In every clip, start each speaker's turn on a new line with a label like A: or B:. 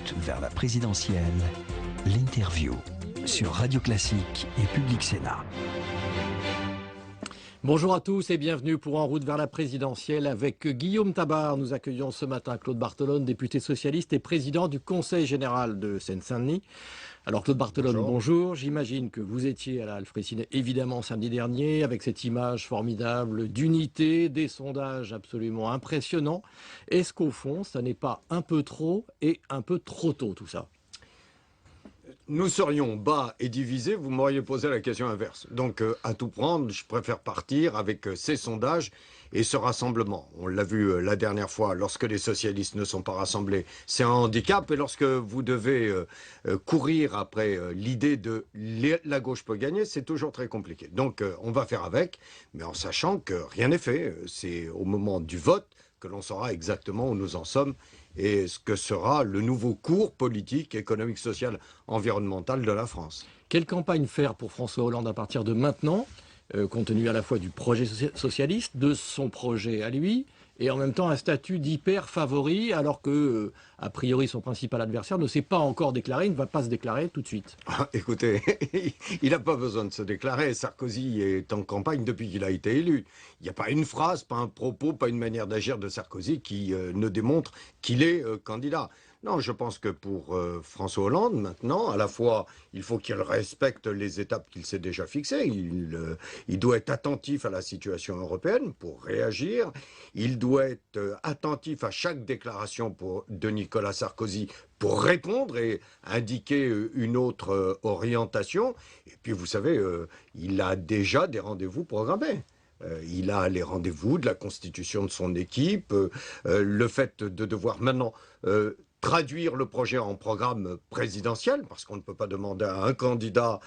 A: route vers la présidentielle, l'interview sur Radio Classique et Public Sénat.
B: Bonjour à tous et bienvenue pour En route vers la présidentielle avec Guillaume Tabar. Nous accueillons ce matin Claude Barthelone, député socialiste et président du Conseil général de Seine-Saint-Denis. Alors Claude Barthelone, bonjour. J'imagine que vous étiez à la Alfrécinet évidemment samedi dernier avec cette image formidable d'unité, des sondages absolument impressionnants. Est-ce qu'au fond, ça n'est pas un peu trop et un peu trop tôt tout ça ?
C: Nous serions bas et divisés, vous m'auriez posé la question inverse. Donc, à tout prendre, je préfère partir avec ces sondages et ce rassemblement. On l'a vu la dernière fois, lorsque les socialistes ne sont pas rassemblés, c'est un handicap. Et lorsque vous devez courir après l'idée de la gauche peut gagner, c'est toujours très compliqué. Donc, on va faire avec, mais en sachant que rien n'est fait. C'est au moment du vote que l'on saura exactement où nous en sommes et ce que sera le nouveau cours politique, économique, social, environnemental de la France.
B: Quelle campagne faire pour François Hollande à partir de maintenant, compte tenu à la fois du projet socialiste, de son projet à lui, et en même temps un statut d'hyper favori, alors que, a priori, son principal adversaire ne s'est pas encore déclaré, il ne va pas se déclarer tout de suite.
C: Ah, écoutez, il n'a pas besoin de se déclarer. Sarkozy est en campagne depuis qu'il a été élu. Il n'y a pas une phrase, pas un propos, pas une manière d'agir de Sarkozy qui ne démontre qu'il est candidat. Non, je pense que pour François Hollande, maintenant, à la fois, il faut qu'il respecte les étapes qu'il s'est déjà fixées. Il doit être attentif à la situation européenne pour réagir. Il doit être attentif à chaque déclaration de Nicolas Sarkozy pour répondre et indiquer une autre orientation. Et puis, vous savez, il a déjà des rendez-vous programmés. Il a les rendez-vous de la constitution de son équipe, le fait de devoir maintenant traduire le projet en programme présidentiel, parce qu'on ne peut pas demander à un candidat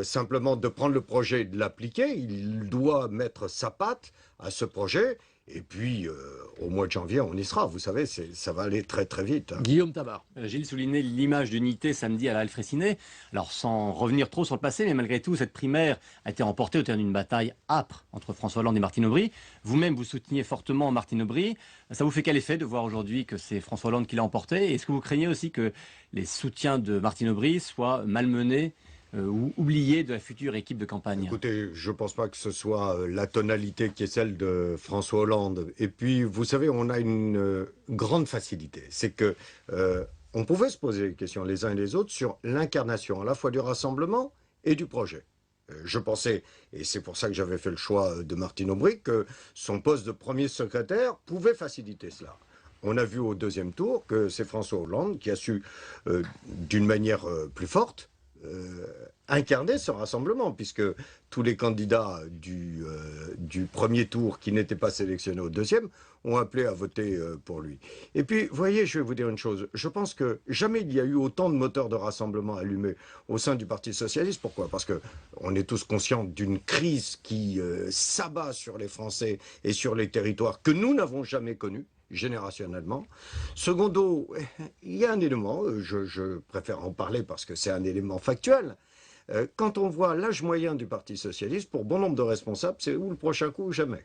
C: simplement de prendre le projet et de l'appliquer. Il doit mettre sa patte à ce projet. Et puis, au mois de janvier, on y sera. Vous savez, ça va aller très très vite.
B: Guillaume Tabar.
D: Gilles soulignait l'image d'unité samedi à la Alfrécinet. Alors, sans revenir trop sur le passé, mais malgré tout, cette primaire a été remportée au terme d'une bataille âpre entre François Hollande et Martine Aubry. Vous-même, vous souteniez fortement Martine Aubry. Ça vous fait quel effet de voir aujourd'hui que c'est François Hollande qui l'a emporté? Est-ce que vous craignez aussi que les soutiens de Martine Aubry soient malmenés ou oubliés de la future équipe de campagne?
C: Écoutez, je ne pense pas que ce soit la tonalité qui est celle de François Hollande. Et puis, vous savez, on a une grande facilité. C'est que on pouvait se poser des questions les uns et les autres sur l'incarnation à la fois du rassemblement et du projet. Je pensais, et c'est pour ça que j'avais fait le choix de Martine Aubry, que son poste de premier secrétaire pouvait faciliter cela. On a vu au deuxième tour que c'est François Hollande qui a su, d'une manière plus forte, incarner ce rassemblement, puisque tous les candidats du premier tour qui n'étaient pas sélectionnés au deuxième ont appelé à voter pour lui. Et puis, voyez, je vais vous dire une chose. Je pense que jamais il y a eu autant de moteurs de rassemblement allumés au sein du Parti socialiste. Pourquoi? Parce que on est tous conscients d'une crise qui s'abat sur les Français et sur les territoires que nous n'avons jamais connus générationnellement. Secondo, il y a un élément, je préfère en parler parce que c'est un élément factuel. Quand on voit l'âge moyen du Parti socialiste, pour bon nombre de responsables, c'est ou le prochain coup ou jamais.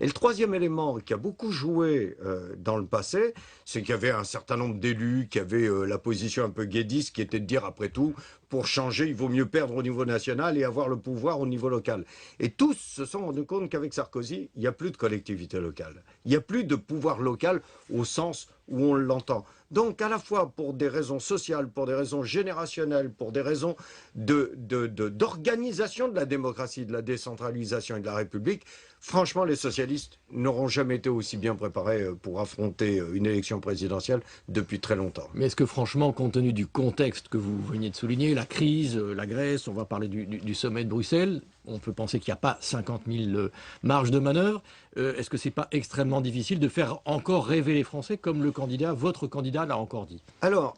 C: Et le troisième élément qui a beaucoup joué dans le passé, c'est qu'il y avait un certain nombre d'élus qui avaient la position un peu guédiste, qui était de dire, après tout, pour changer, il vaut mieux perdre au niveau national et avoir le pouvoir au niveau local. Et tous se sont rendus compte qu'avec Sarkozy, il n'y a plus de collectivité locale. Il n'y a plus de pouvoir local au sens où on l'entend. Donc, à la fois pour des raisons sociales, pour des raisons générationnelles, pour des raisons d'organisation de la démocratie, de la décentralisation et de la République, franchement, les socialistes n'auront jamais été aussi bien préparés pour affronter une élection présidentielle depuis très longtemps.
B: Mais est-ce que franchement, compte tenu du contexte que vous veniez de souligner, la crise, la Grèce, on va parler du sommet de Bruxelles, on peut penser qu'il n'y a pas 50 000 marges de manœuvre, est-ce que c'est pas extrêmement difficile de faire encore rêver les Français comme votre candidat l'a encore dit?
C: Alors,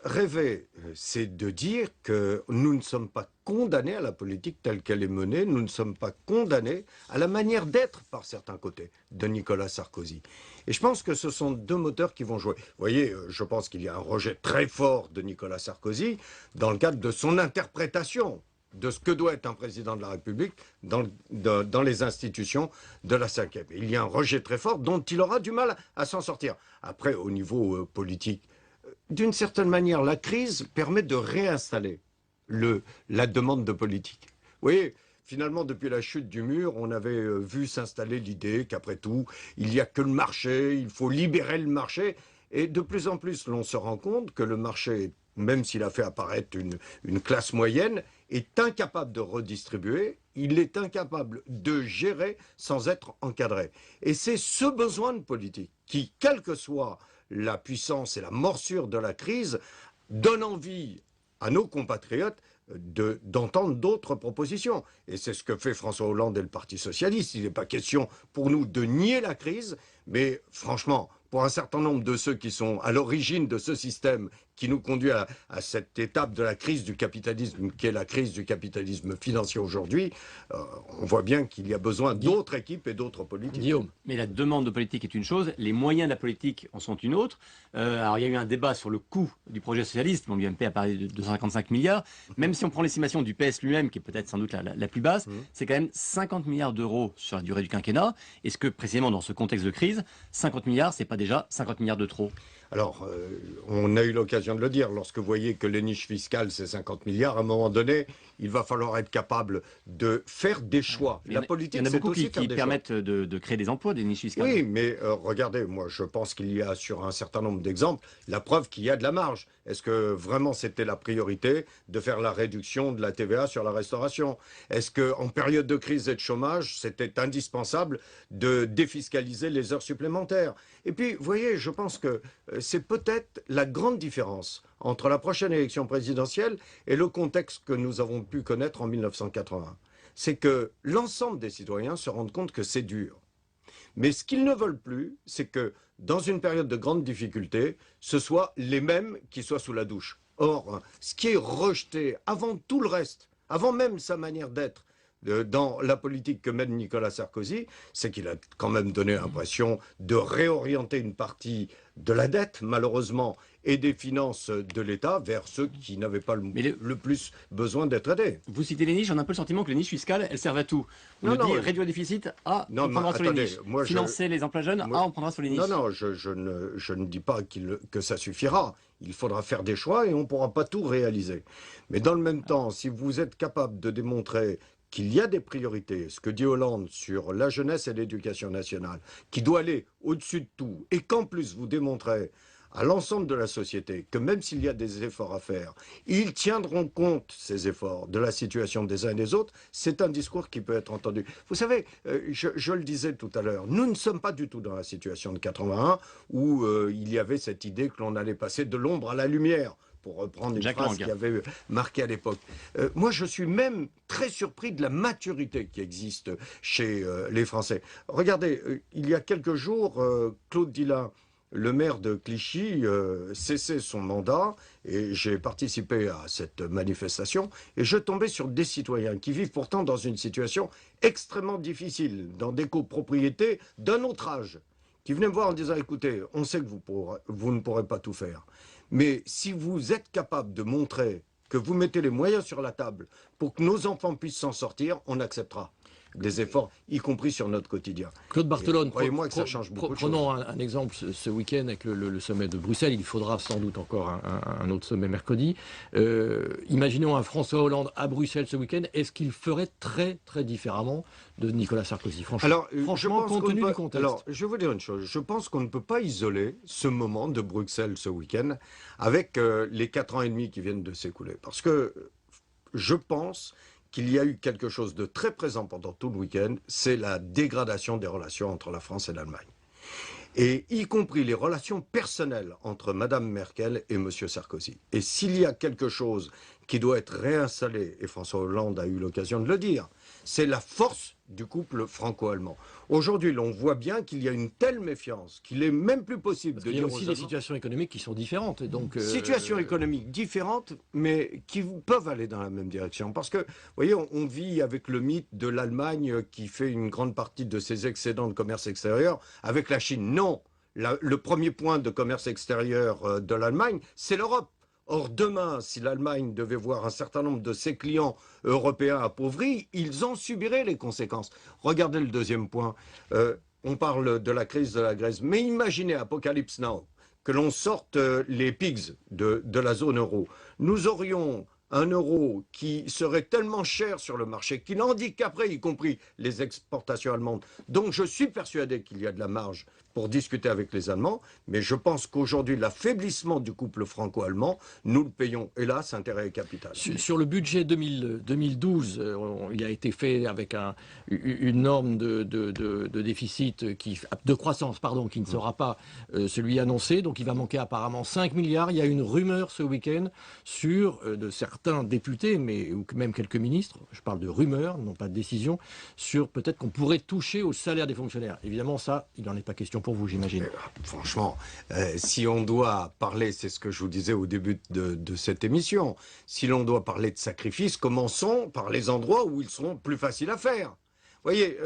C: rêver, c'est de dire que nous ne sommes pas condamnés à la politique telle qu'elle est menée, nous ne sommes pas condamnés à la manière d'être par certains côtés de Nicolas Sarkozy. Et je pense que ce sont deux moteurs qui vont jouer. Vous voyez, je pense qu'il y a un rejet très fort de Nicolas Sarkozy dans le cadre de son interprétation de ce que doit être un président de la République dans les institutions de la 5e. Il y a un rejet très fort dont il aura du mal à s'en sortir. Après, au niveau politique, d'une certaine manière, la crise permet de réinstaller la demande de politique. Vous voyez, finalement, depuis la chute du mur, on avait vu s'installer l'idée qu'après tout, il n'y a que le marché, il faut libérer le marché. Et de plus en plus, l'on se rend compte que le marché, même s'il a fait apparaître une classe moyenne, est incapable de redistribuer, il est incapable de gérer sans être encadré. Et c'est ce besoin de politique qui, quelle que soit la puissance et la morsure de la crise, donne envie à nos compatriotes d'entendre d'autres propositions. Et c'est ce que fait François Hollande et le Parti socialiste. Il n'est pas question pour nous de nier la crise, mais franchement, pour un certain nombre de ceux qui sont à l'origine de ce système qui nous conduit à cette étape de la crise du capitalisme, qui est la crise du capitalisme financier aujourd'hui, on voit bien qu'il y a besoin d'autres équipes et d'autres politiques.
B: Guillaume.
D: Mais la demande de politique est une chose, les moyens de la politique en sont une autre. Alors il y a eu un débat sur le coût du projet socialiste, bon, l'UMP a parlé de 255 milliards, même si on prend l'estimation du PS lui-même, qui est peut-être sans doute la plus basse, c'est quand même 50 milliards d'euros sur la durée du quinquennat. Est-ce que précisément dans ce contexte de crise, 50 milliards, c'est pas déjà 50 milliards de trop?
C: Alors, on a eu l'occasion de le dire, lorsque vous voyez que les niches fiscales, c'est 50 milliards, à un moment donné, il va falloir être capable de faire des choix. La politique,
D: il y en a
C: c'est
D: beaucoup
C: aussi
D: qui permettent de créer des emplois, des niches fiscales.
C: Oui, mais regardez, moi je pense qu'il y a sur un certain nombre d'exemples la preuve qu'il y a de la marge. Est-ce que vraiment c'était la priorité de faire la réduction de la TVA sur la restauration? Est-ce qu'en période de crise et de chômage, c'était indispensable de défiscaliser les heures supplémentaires? Et puis, vous voyez, je pense que c'est peut-être la grande différence entre la prochaine élection présidentielle et le contexte que nous avons pu connaître en 1980. C'est que l'ensemble des citoyens se rendent compte que c'est dur. Mais ce qu'ils ne veulent plus, c'est que dans une période de grande difficulté, ce soit les mêmes qui soient sous la douche. Or, ce qui est rejeté avant tout le reste, avant même sa manière d'être, dans la politique que mène Nicolas Sarkozy, c'est qu'il a quand même donné l'impression de réorienter une partie de la dette, malheureusement, et des finances de l'État vers ceux qui n'avaient pas le plus besoin d'être aidés.
D: Vous citez les niches, on a un peu le sentiment que les niches fiscales, elles servent à tout. On dit réduire le déficit, on prendra sur les niches. Financer les emplois jeunes, on prendra sur les niches.
C: Non, je ne dis pas que ça suffira. Il faudra faire des choix et on ne pourra pas tout réaliser. Mais dans le même temps, si vous êtes capable de démontrer qu'il y a des priorités, ce que dit Hollande sur la jeunesse et l'éducation nationale, qui doit aller au-dessus de tout, et qu'en plus vous démontrez à l'ensemble de la société que même s'il y a des efforts à faire, ils tiendront compte, ces efforts, de la situation des uns et des autres, c'est un discours qui peut être entendu. Vous savez, je le disais tout à l'heure, nous ne sommes pas du tout dans la situation de 81 où il y avait cette idée que l'on allait passer de l'ombre à la lumière, pour reprendre une phrase qui avait marqué à l'époque. Moi, je suis même très surpris de la maturité qui existe chez les Français. Regardez, il y a quelques jours, Claude Dillin, le maire de Clichy, cessait son mandat et j'ai participé à cette manifestation et je tombais sur des citoyens qui vivent pourtant dans une situation extrêmement difficile, dans des copropriétés d'un autre âge, qui venaient me voir en disant « Écoutez, on sait que vous ne pourrez pas tout faire. Mais si vous êtes capable de montrer que vous mettez les moyens sur la table pour que nos enfants puissent s'en sortir, on acceptera des efforts, y compris sur notre quotidien. »
B: Claude Barthelone,
C: croyez-moi que ça change beaucoup de choses.
B: Prenons un exemple ce week-end avec le sommet de Bruxelles. Il faudra sans doute encore un autre sommet mercredi. Imaginons un François Hollande à Bruxelles ce week-end. Est-ce qu'il ferait très très différemment de Nicolas Sarkozy, franchement, compte tenu du contexte?
C: Alors, je vais vous dire une chose. Je pense qu'on ne peut pas isoler ce moment de Bruxelles ce week-end avec les 4 ans et demi qui viennent de s'écouler. Parce que je pense qu'il y a eu quelque chose de très présent pendant tout le week-end, c'est la dégradation des relations entre la France et l'Allemagne. Et y compris les relations personnelles entre Mme Merkel et M. Sarkozy. Et s'il y a quelque chose qui doit être réinstallé, et François Hollande a eu l'occasion de le dire, c'est la force du couple franco-allemand. Aujourd'hui, l'on voit bien qu'il y a une telle méfiance qu'il est même plus possible de dire aux Allemands...
B: Il y a aussi des situations économiques qui sont différentes. Donc,
C: situations économiques différentes, mais qui peuvent aller dans la même direction. Parce que, vous voyez, on vit avec le mythe de l'Allemagne qui fait une grande partie de ses excédents de commerce extérieur avec la Chine. Non, le premier point de commerce extérieur de l'Allemagne, c'est l'Europe. Or, demain, si l'Allemagne devait voir un certain nombre de ses clients européens appauvris, ils en subiraient les conséquences. Regardez le deuxième point. On parle de la crise de la Grèce. Mais imaginez, Apocalypse Now, que l'on sorte les pigs de la zone euro. Nous aurions un euro qui serait tellement cher sur le marché qu'il handicaperait y compris les exportations allemandes. Donc je suis persuadé qu'il y a de la marge pour discuter avec les Allemands, mais je pense qu'aujourd'hui, l'affaiblissement du couple franco-allemand, nous le payons, hélas, intérêt et capital.
B: Sur le budget 2012, il a été fait avec une norme de déficit, de croissance, pardon, qui ne sera pas celui annoncé, donc il va manquer apparemment 5 milliards. Il y a une rumeur ce week-end sur de certains députés, ou même quelques ministres, je parle de rumeurs, non pas de décision, sur peut-être qu'on pourrait toucher au salaire des fonctionnaires. Évidemment, ça, il n'en est pas question pour vous, j'imagine.
C: Franchement, si on doit parler, c'est ce que je vous disais au début de cette émission, si l'on doit parler de sacrifices, commençons par les endroits où ils seront plus faciles à faire. Vous voyez,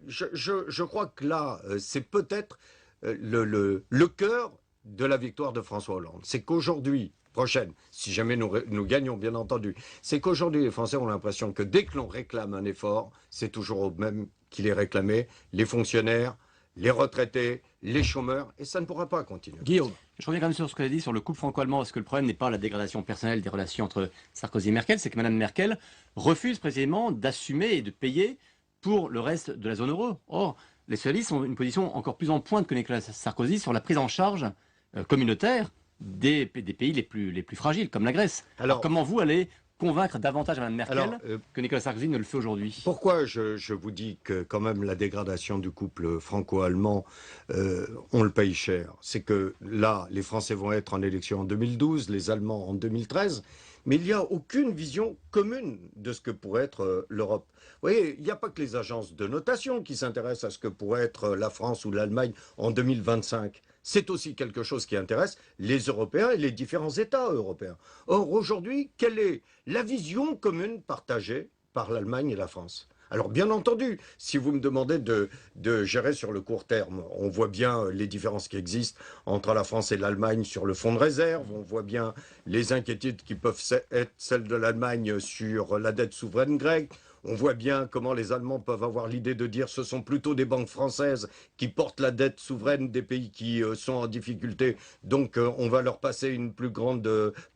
C: je crois que là, c'est peut-être le cœur de la victoire de François Hollande. C'est qu'aujourd'hui, prochaine, si jamais nous gagnons, bien entendu, c'est qu'aujourd'hui, les Français ont l'impression que dès que l'on réclame un effort, c'est toujours au même qu'il est réclamé, les fonctionnaires, les retraités, les chômeurs, et ça ne pourra pas continuer.
B: Guillaume.
D: Je reviens quand même sur ce que vous avez dit sur le couple franco-allemand, parce que le problème n'est pas la dégradation personnelle des relations entre Sarkozy et Merkel, c'est que Mme Merkel refuse précisément d'assumer et de payer pour le reste de la zone euro. Or, les socialistes ont une position encore plus en pointe que Nicolas Sarkozy sur la prise en charge communautaire des pays les plus fragiles, comme la Grèce. Alors comment vous allez convaincre davantage Mme Merkel que Nicolas Sarkozy ne le fait aujourd'hui?
C: Pourquoi je vous dis que quand même la dégradation du couple franco-allemand, on le paye cher? C'est que là, les Français vont être en élection en 2012, les Allemands en 2013, mais il n'y a aucune vision commune de ce que pourrait être l'Europe. Vous voyez, il n'y a pas que les agences de notation qui s'intéressent à ce que pourrait être la France ou l'Allemagne en 2025. C'est aussi quelque chose qui intéresse les Européens et les différents États européens. Or, aujourd'hui, quelle est la vision commune partagée par l'Allemagne et la France? Alors, bien entendu, si vous me demandez de gérer sur le court terme, on voit bien les différences qui existent entre la France et l'Allemagne sur le fonds de réserve, on voit bien les inquiétudes qui peuvent être celles de l'Allemagne sur la dette souveraine grecque. On voit bien comment les Allemands peuvent avoir l'idée de dire que ce sont plutôt des banques françaises qui portent la dette souveraine des pays qui sont en difficulté. Donc on va leur passer une plus grande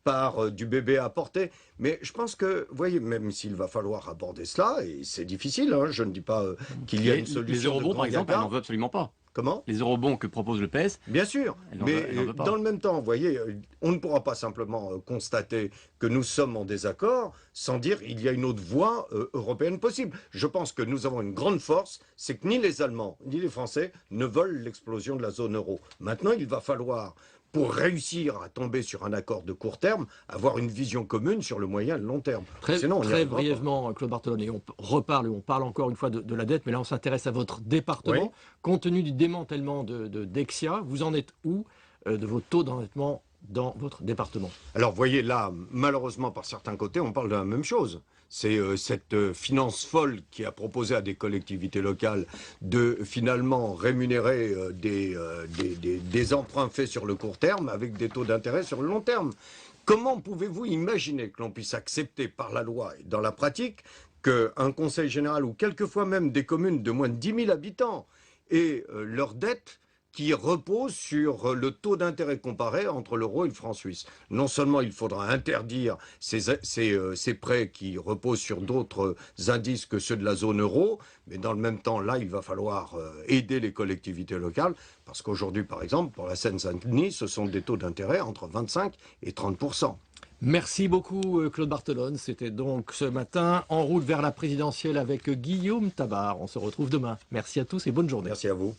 C: part du bébé à porter. Mais je pense que, vous voyez, même s'il va falloir aborder cela, et c'est difficile, hein, je ne dis pas qu'il y a une solution.
D: Les eurobonds, par exemple, elle n'en veut absolument pas.
C: Comment?
D: Les eurobonds que propose le PS.
C: Bien sûr, mais dans le même temps, vous voyez, on ne pourra pas simplement constater que nous sommes en désaccord sans dire qu'il y a une autre voie européenne possible. Je pense que nous avons une grande force, c'est que ni les Allemands ni les Français ne veulent l'explosion de la zone euro. Maintenant, il va falloir, pour réussir à tomber sur un accord de court terme, avoir une vision commune sur le moyen et le long terme.
B: Sinon, très brièvement, Claude Barthelone, et on parle encore une fois de la dette, mais là on s'intéresse à votre département. Oui. Compte tenu du démantèlement de Dexia, vous en êtes où de vos taux d'endettement dans votre département?
C: Alors, vous voyez, là, malheureusement, par certains côtés, on parle de la même chose. C'est cette finance folle qui a proposé à des collectivités locales de finalement rémunérer des emprunts faits sur le court terme avec des taux d'intérêt sur le long terme. Comment pouvez-vous imaginer que l'on puisse accepter par la loi et dans la pratique qu'un conseil général ou quelquefois même des communes de moins de 10 000 habitants aient leurs dettes qui repose sur le taux d'intérêt comparé entre l'euro et le franc suisse? Non seulement il faudra interdire ces prêts qui reposent sur d'autres indices que ceux de la zone euro, mais dans le même temps, là, il va falloir aider les collectivités locales, parce qu'aujourd'hui, par exemple, pour la Seine-Saint-Denis, ce sont des taux d'intérêt entre 25 et 30%.
B: Merci beaucoup Claude Barthelone. C'était donc ce matin en route vers la présidentielle avec Guillaume Tabar. On se retrouve demain. Merci à tous et bonne journée.
C: Merci à vous.